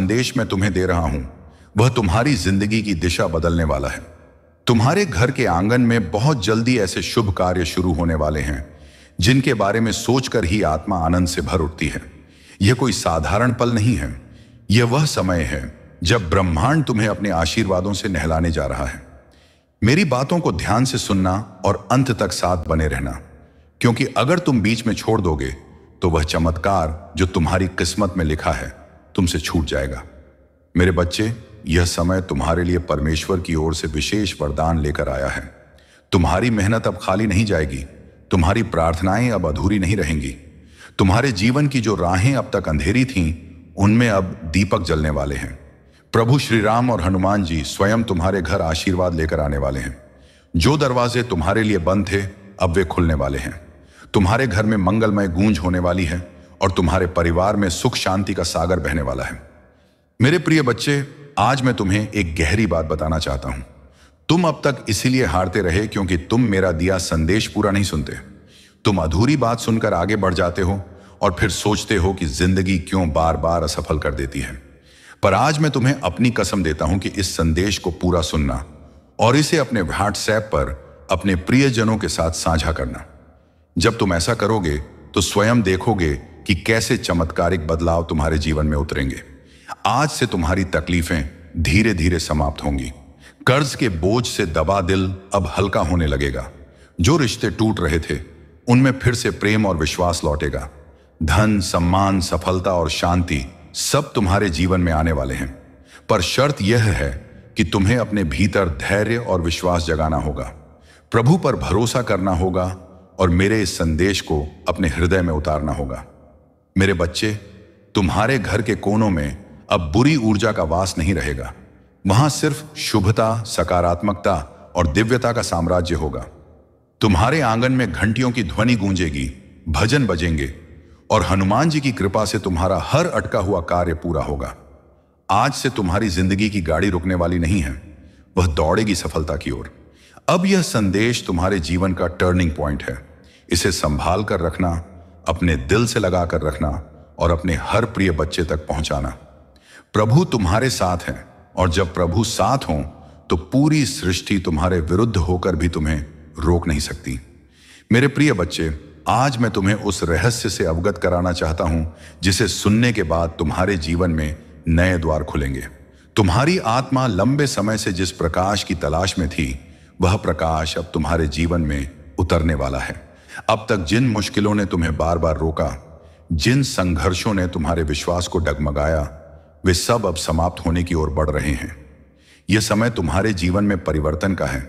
संदेश मैं तुम्हें दे रहा हूं वह तुम्हारी जिंदगी की दिशा बदलने वाला है। तुम्हारे घर के आंगन में बहुत जल्दी ऐसे शुभ कार्य शुरू होने वाले हैं जिनके बारे में सोचकर ही आत्मा आनंद से भर उठती है। यह कोई साधारण पल नहीं है, यह वह समय है जब ब्रह्मांड तुम्हें अपने आशीर्वादों से नहलाने जा रहा है। मेरी बातों को ध्यान से सुनना और अंत तक साथ बने रहना, क्योंकि अगर तुम बीच में छोड़ दोगे तो वह चमत्कार जो तुम्हारी किस्मत में लिखा है तुमसे छूट जाएगा। मेरे बच्चे, यह समय तुम्हारे लिए परमेश्वर की ओर से विशेष वरदान लेकर आया है। तुम्हारी मेहनत अब खाली नहीं जाएगी, तुम्हारी प्रार्थनाएं अब अधूरी नहीं रहेंगी। तुम्हारे जीवन की जो राहें अब तक अंधेरी थीं, उनमें अब दीपक जलने वाले हैं। प्रभु श्री राम और हनुमान जी स्वयं तुम्हारे घर आशीर्वाद लेकर आने वाले हैं। जो दरवाजे तुम्हारे लिए बंद थे अब वे खुलने वाले हैं। तुम्हारे घर में मंगलमय गूंज होने वाली है और तुम्हारे परिवार में सुख शांति का सागर बहने वाला है। मेरे प्रिय बच्चे, आज मैं तुम्हें एक गहरी बात बताना चाहता हूं। तुम अब तक इसीलिए हारते रहे क्योंकि तुम मेरा दिया संदेश पूरा नहीं सुनते। तुम अधूरी बात सुनकर आगे बढ़ जाते हो और फिर सोचते हो कि जिंदगी क्यों बार बार असफल कर देती है। पर आज मैं तुम्हें अपनी कसम देता हूं कि इस संदेश को पूरा सुनना और इसे अपने व्हाट्सएप पर अपने प्रियजनों के साथ साझा करना। जब तुम ऐसा करोगे तो स्वयं देखोगे कि कैसे चमत्कारिक बदलाव तुम्हारे जीवन में उतरेंगे। आज से तुम्हारी तकलीफें धीरे धीरे समाप्त होंगी। कर्ज के बोझ से दबा दिल अब हल्का होने लगेगा। जो रिश्ते टूट रहे थे उनमें फिर से प्रेम और विश्वास लौटेगा। धन, सम्मान, सफलता और शांति सब तुम्हारे जीवन में आने वाले हैं। पर शर्त यह है कि तुम्हें अपने भीतर धैर्य और विश्वास जगाना होगा, प्रभु पर भरोसा करना होगा और मेरे इस संदेश को अपने हृदय में उतारना होगा। मेरे बच्चे, तुम्हारे घर के कोनों में अब बुरी ऊर्जा का वास नहीं रहेगा। वहां सिर्फ शुभता, सकारात्मकता और दिव्यता का साम्राज्य होगा। तुम्हारे आंगन में घंटियों की ध्वनि गूंजेगी, भजन बजेंगे और हनुमान जी की कृपा से तुम्हारा हर अटका हुआ कार्य पूरा होगा। आज से तुम्हारी जिंदगी की गाड़ी रुकने वाली नहीं है, वह दौड़ेगी सफलता की ओर। अब यह संदेश तुम्हारे जीवन का टर्निंग पॉइंट है। इसे संभाल कर रखना, अपने दिल से लगा कर रखना और अपने हर प्रिय बच्चे तक पहुंचाना। प्रभु तुम्हारे साथ है और जब प्रभु साथ हो तो पूरी सृष्टि तुम्हारे विरुद्ध होकर भी तुम्हें रोक नहीं सकती। मेरे प्रिय बच्चे, आज मैं तुम्हें उस रहस्य से अवगत कराना चाहता हूं जिसे सुनने के बाद तुम्हारे जीवन में नए द्वार खुलेंगे। तुम्हारी आत्मा लंबे समय से जिस प्रकाश की तलाश में थी, वह प्रकाश अब तुम्हारे जीवन में उतरने वाला है। अब तक जिन मुश्किलों ने तुम्हें बार बार रोका, जिन संघर्षों ने तुम्हारे विश्वास को डगमगाया, वे सब अब समाप्त होने की ओर बढ़ रहे हैं। यह समय तुम्हारे जीवन में परिवर्तन का है।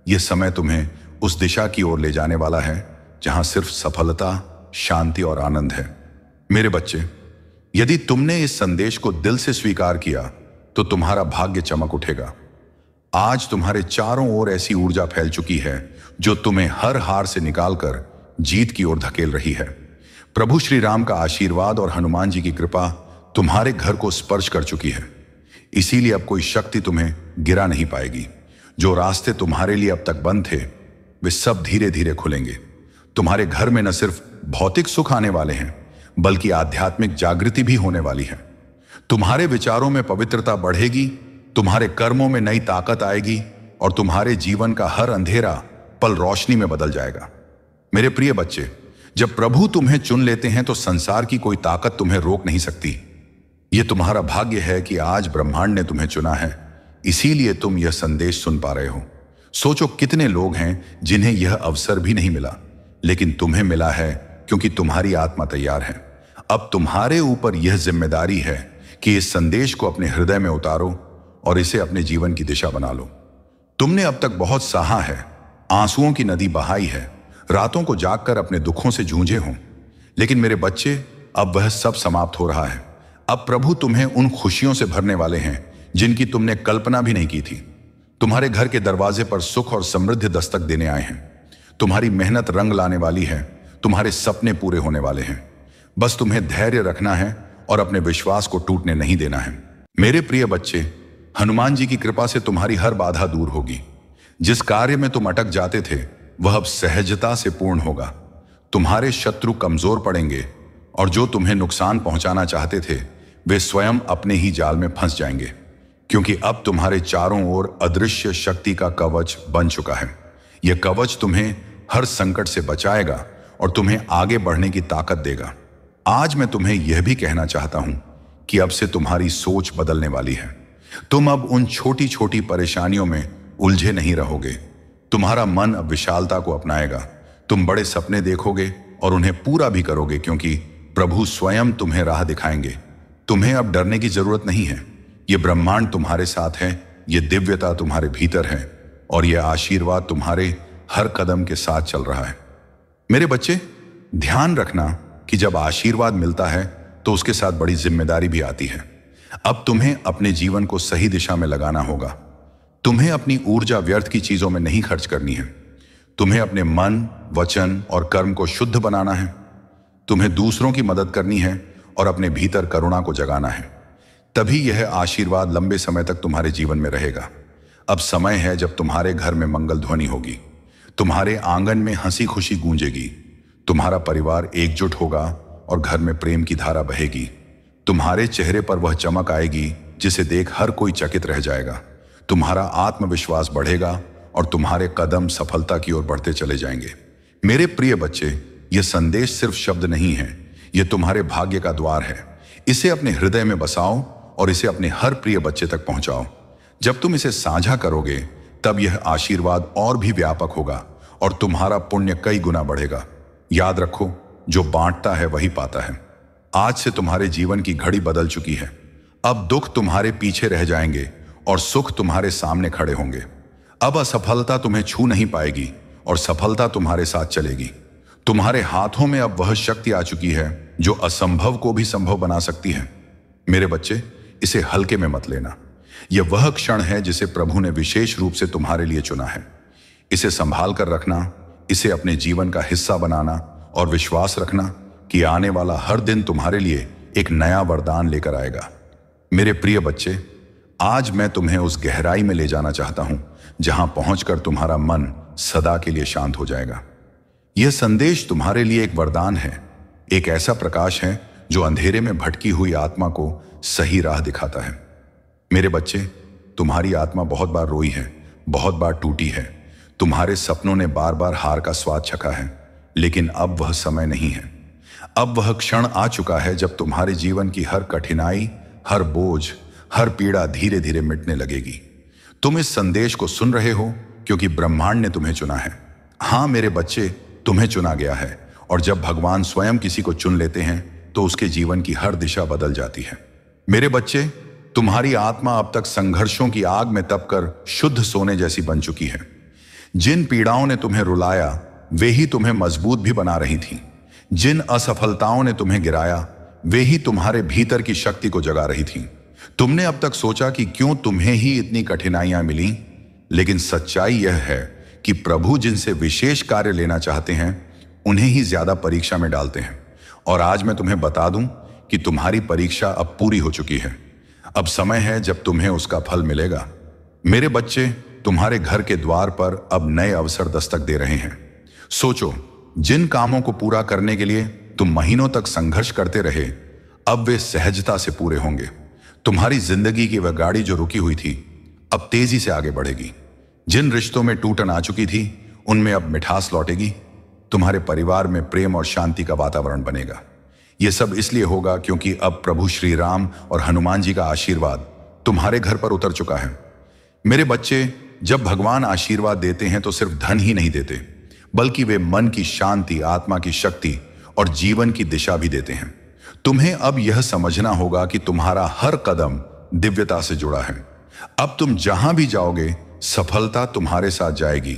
यह समय तुम्हें उस दिशा की ओर ले जाने वाला है जहां सिर्फ सफलता, शांति और आनंद है। मेरे बच्चे, यदि तुमने इस संदेश को दिल से स्वीकार किया तो तुम्हारा भाग्य चमक उठेगा। आज तुम्हारे चारों ओर ऐसी ऊर्जा फैल चुकी है जो तुम्हें हर हार से निकालकर जीत की ओर धकेल रही है। प्रभु श्री राम का आशीर्वाद और हनुमान जी की कृपा तुम्हारे घर को स्पर्श कर चुकी है। इसीलिए अब कोई शक्ति तुम्हें गिरा नहीं पाएगी। जो रास्ते तुम्हारे लिए अब तक बंद थे, वे सब धीरे धीरे खुलेंगे। तुम्हारे घर में न सिर्फ भौतिक सुख आने वाले हैं, बल्कि आध्यात्मिक जागृति भी होने वाली है। तुम्हारे विचारों में पवित्रता बढ़ेगी, तुम्हारे कर्मों में नई ताकत आएगी और तुम्हारे जीवन का हर अंधेरा पल रोशनी में बदल जाएगा। मेरे प्रिय बच्चे, जब प्रभु तुम्हें चुन लेते हैं तो संसार की कोई ताकत तुम्हें रोक नहीं सकती। यह तुम्हारा भाग्य है कि आज ब्रह्मांड ने तुम्हें चुना है, इसीलिए तुम यह संदेश सुन पा रहे हो। सोचो कितने लोग हैं जिन्हें यह अवसर भी नहीं मिला, लेकिन तुम्हें मिला है क्योंकि तुम्हारी आत्मा तैयार है। अब तुम्हारे ऊपर यह जिम्मेदारी है कि इस संदेश को अपने हृदय में उतारो और इसे अपने जीवन की दिशा बना लो। तुमने अब तक बहुत सहा है, आंसुओं की नदी बहाई है, रातों को जागकर अपने दुखों से जूझे हों, लेकिन मेरे बच्चे, अब वह सब समाप्त हो रहा है। अब प्रभु तुम्हें उन खुशियों से भरने वाले हैं जिनकी तुमने कल्पना भी नहीं की थी। तुम्हारे घर के दरवाजे पर सुख और समृद्धि दस्तक देने आए हैं। तुम्हारी मेहनत रंग लाने वाली है, तुम्हारे सपने पूरे होने वाले हैं। बस तुम्हें धैर्य रखना है और अपने विश्वास को टूटने नहीं देना है। मेरे प्रिय बच्चे, हनुमान जी की कृपा से तुम्हारी हर बाधा दूर होगी। जिस कार्य में तुम अटक जाते थे, वह अब सहजता से पूर्ण होगा। तुम्हारे शत्रु कमजोर पड़ेंगे और जो तुम्हें नुकसान पहुंचाना चाहते थे, वे स्वयं अपने ही जाल में फंस जाएंगे, क्योंकि अब तुम्हारे चारों ओर अदृश्य शक्ति का कवच बन चुका है। यह कवच तुम्हें हर संकट से बचाएगा और तुम्हें आगे बढ़ने की ताकत देगा। आज मैं तुम्हें यह भी कहना चाहता हूं कि अब से तुम्हारी सोच बदलने वाली है। तुम अब उन छोटी छोटी परेशानियों में उलझे नहीं रहोगे। तुम्हारा मन अब विशालता को अपनाएगा। तुम बड़े सपने देखोगे और उन्हें पूरा भी करोगे, क्योंकि प्रभु स्वयं तुम्हें राह दिखाएंगे। तुम्हें अब डरने की जरूरत नहीं है। यह ब्रह्मांड तुम्हारे साथ है, यह दिव्यता तुम्हारे भीतर है और यह आशीर्वाद तुम्हारे हर कदम के साथ चल रहा है। मेरे बच्चे, ध्यान रखना कि जब आशीर्वाद मिलता है तो उसके साथ बड़ी जिम्मेदारी भी आती है। अब तुम्हें अपने जीवन को सही दिशा में लगाना होगा। तुम्हें अपनी ऊर्जा व्यर्थ की चीजों में नहीं खर्च करनी है। तुम्हें अपने मन, वचन और कर्म को शुद्ध बनाना है। तुम्हें दूसरों की मदद करनी है और अपने भीतर करुणा को जगाना है। तभी यह आशीर्वाद लंबे समय तक तुम्हारे जीवन में रहेगा। अब समय है जब तुम्हारे घर में मंगल ध्वनि होगी, तुम्हारे आंगन में हंसी खुशी गूंजेगी, तुम्हारा परिवार एकजुट होगा और घर में प्रेम की धारा बहेगी। तुम्हारे चेहरे पर वह चमक आएगी जिसे देख हर कोई चकित रह जाएगा। तुम्हारा आत्मविश्वास बढ़ेगा और तुम्हारे कदम सफलता की ओर बढ़ते चले जाएंगे। मेरे प्रिय बच्चे, यह संदेश सिर्फ शब्द नहीं है, यह तुम्हारे भाग्य का द्वार है। इसे अपने हृदय में बसाओ और इसे अपने हर प्रिय बच्चे तक पहुंचाओ। जब तुम इसे साझा करोगे तब यह आशीर्वाद और भी व्यापक होगा और तुम्हारा पुण्य कई गुना बढ़ेगा। याद रखो, जो बांटता है वही पाता है। आज से तुम्हारे जीवन की घड़ी बदल चुकी है। अब दुख तुम्हारे पीछे रह जाएंगे और सुख तुम्हारे सामने खड़े होंगे। अब असफलता तुम्हें छू नहीं पाएगी और सफलता तुम्हारे साथ चलेगी। तुम्हारे हाथों में अब वह शक्ति आ चुकी है जो असंभव को भी संभव बना सकती है। मेरे बच्चे, इसे हल्के में मत लेना। यह वह क्षण है जिसे प्रभु ने विशेष रूप से तुम्हारे लिए चुना है। इसे संभाल कर रखना, इसे अपने जीवन का हिस्सा बनाना और विश्वास रखना कि आने वाला हर दिन तुम्हारे लिए एक नया वरदान लेकर आएगा। मेरे प्रिय बच्चे, आज मैं तुम्हें उस गहराई में ले जाना चाहता हूं जहां पहुंचकर तुम्हारा मन सदा के लिए शांत हो जाएगा। यह संदेश तुम्हारे लिए एक वरदान है, एक ऐसा प्रकाश है जो अंधेरे में भटकी हुई आत्मा को सही राह दिखाता है। मेरे बच्चे, तुम्हारी आत्मा बहुत बार रोई है, बहुत बार टूटी है। तुम्हारे सपनों ने बार बार हार का स्वाद चखा है, लेकिन अब वह समय नहीं है। अब वह क्षण आ चुका है जब तुम्हारे जीवन की हर कठिनाई, हर बोझ, हर पीड़ा धीरे धीरे मिटने लगेगी। तुम इस संदेश को सुन रहे हो क्योंकि ब्रह्मांड ने तुम्हें चुना है। हाँ मेरे बच्चे, तुम्हें चुना गया है और जब भगवान स्वयं किसी को चुन लेते हैं तो उसके जीवन की हर दिशा बदल जाती है। मेरे बच्चे, तुम्हारी आत्मा अब तक संघर्षों की आग में तपकर शुद्ध सोने जैसी बन चुकी है। जिन पीड़ाओं ने तुम्हें रुलाया वे ही तुम्हें मजबूत भी बना रही थीं। जिन असफलताओं ने तुम्हें गिराया वे ही तुम्हारे भीतर की शक्ति को जगा रही थीं। तुमने अब तक सोचा कि क्यों तुम्हें ही इतनी कठिनाइयां मिली, लेकिन सच्चाई यह है कि प्रभु जिनसे विशेष कार्य लेना चाहते हैं उन्हें ही ज्यादा परीक्षा में डालते हैं। और आज मैं तुम्हें बता दूं कि तुम्हारी परीक्षा अब पूरी हो चुकी है। अब समय है जब तुम्हें उसका फल मिलेगा। मेरे बच्चे, तुम्हारे घर के द्वार पर अब नए अवसर दस्तक दे रहे हैं। सोचो, जिन कामों को पूरा करने के लिए तुम महीनों तक संघर्ष करते रहे, अब वे सहजता से पूरे होंगे। तुम्हारी जिंदगी की वह गाड़ी जो रुकी हुई थी अब तेजी से आगे बढ़ेगी। जिन रिश्तों में टूटन आ चुकी थी उनमें अब मिठास लौटेगी। तुम्हारे परिवार में प्रेम और शांति का वातावरण बनेगा। यह सब इसलिए होगा क्योंकि अब प्रभु श्री राम और हनुमान जी का आशीर्वाद तुम्हारे घर पर उतर चुका है। मेरे बच्चे, जब भगवान आशीर्वाद देते हैं तो सिर्फ धन ही नहीं देते, बल्कि वे मन की शांति, आत्मा की शक्ति और जीवन की दिशा भी देते हैं। तुम्हें अब यह समझना होगा कि तुम्हारा हर कदम दिव्यता से जुड़ा है। अब तुम जहां भी जाओगे सफलता तुम्हारे साथ जाएगी।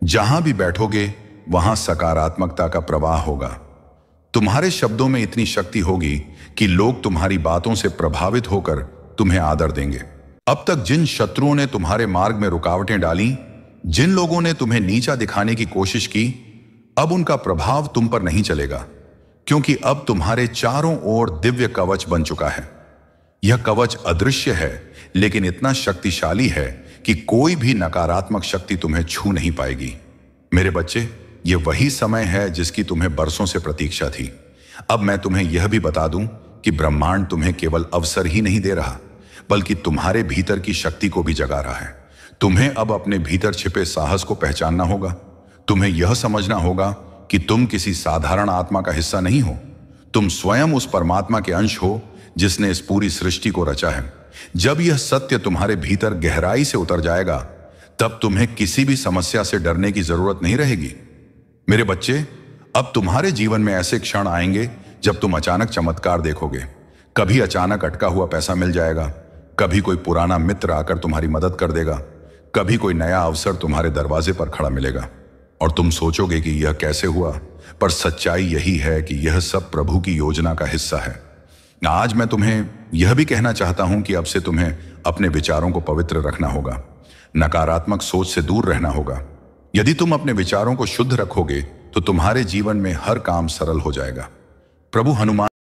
जहां भी बैठोगे वहां सकारात्मकता का प्रवाह होगा। तुम्हारे शब्दों में इतनी शक्ति होगी कि लोग तुम्हारी बातों से प्रभावित होकर तुम्हें आदर देंगे। अब तक जिन शत्रुओं ने तुम्हारे मार्ग में रुकावटें डाली, जिन लोगों ने तुम्हें नीचा दिखाने की कोशिश की, अब उनका प्रभाव तुम पर नहीं चलेगा, क्योंकि अब तुम्हारे चारों ओर दिव्य कवच बन चुका है। यह कवच अदृश्य है लेकिन इतना शक्तिशाली है कि कोई भी नकारात्मक शक्ति तुम्हें छू नहीं पाएगी। मेरे बच्चे, यह वही समय है जिसकी तुम्हें बरसों से प्रतीक्षा थी। अब मैं तुम्हें यह भी बता दूं कि ब्रह्मांड तुम्हें केवल अवसर ही नहीं दे रहा, बल्कि तुम्हारे भीतर की शक्ति को भी जगा रहा है। तुम्हें अब अपने भीतर छिपे साहस को पहचानना होगा। तुम्हें यह समझना होगा कि तुम किसी साधारण आत्मा का हिस्सा नहीं हो। तुम स्वयं उस परमात्मा के अंश हो जिसने इस पूरी सृष्टि को रचा है। जब यह सत्य तुम्हारे भीतर गहराई से उतर जाएगा, तब तुम्हें किसी भी समस्या से डरने की जरूरत नहीं रहेगी। मेरे बच्चे, अब तुम्हारे जीवन में ऐसे क्षण आएंगे जब तुम अचानक चमत्कार देखोगे। कभी अचानक अटका हुआ पैसा मिल जाएगा, कभी कोई पुराना मित्र आकर तुम्हारी मदद कर देगा, कभी कोई नया अवसर तुम्हारे दरवाजे पर खड़ा मिलेगा और तुम सोचोगे कि यह कैसे हुआ, पर सच्चाई यही है कि यह सब प्रभु की योजना का हिस्सा है। आज मैं तुम्हें यह भी कहना चाहता हूं कि अब से तुम्हें अपने विचारों को पवित्र रखना होगा, नकारात्मक सोच से दूर रहना होगा। यदि तुम अपने विचारों को शुद्ध रखोगे तो तुम्हारे जीवन में हर काम सरल हो जाएगा। प्रभु हनुमान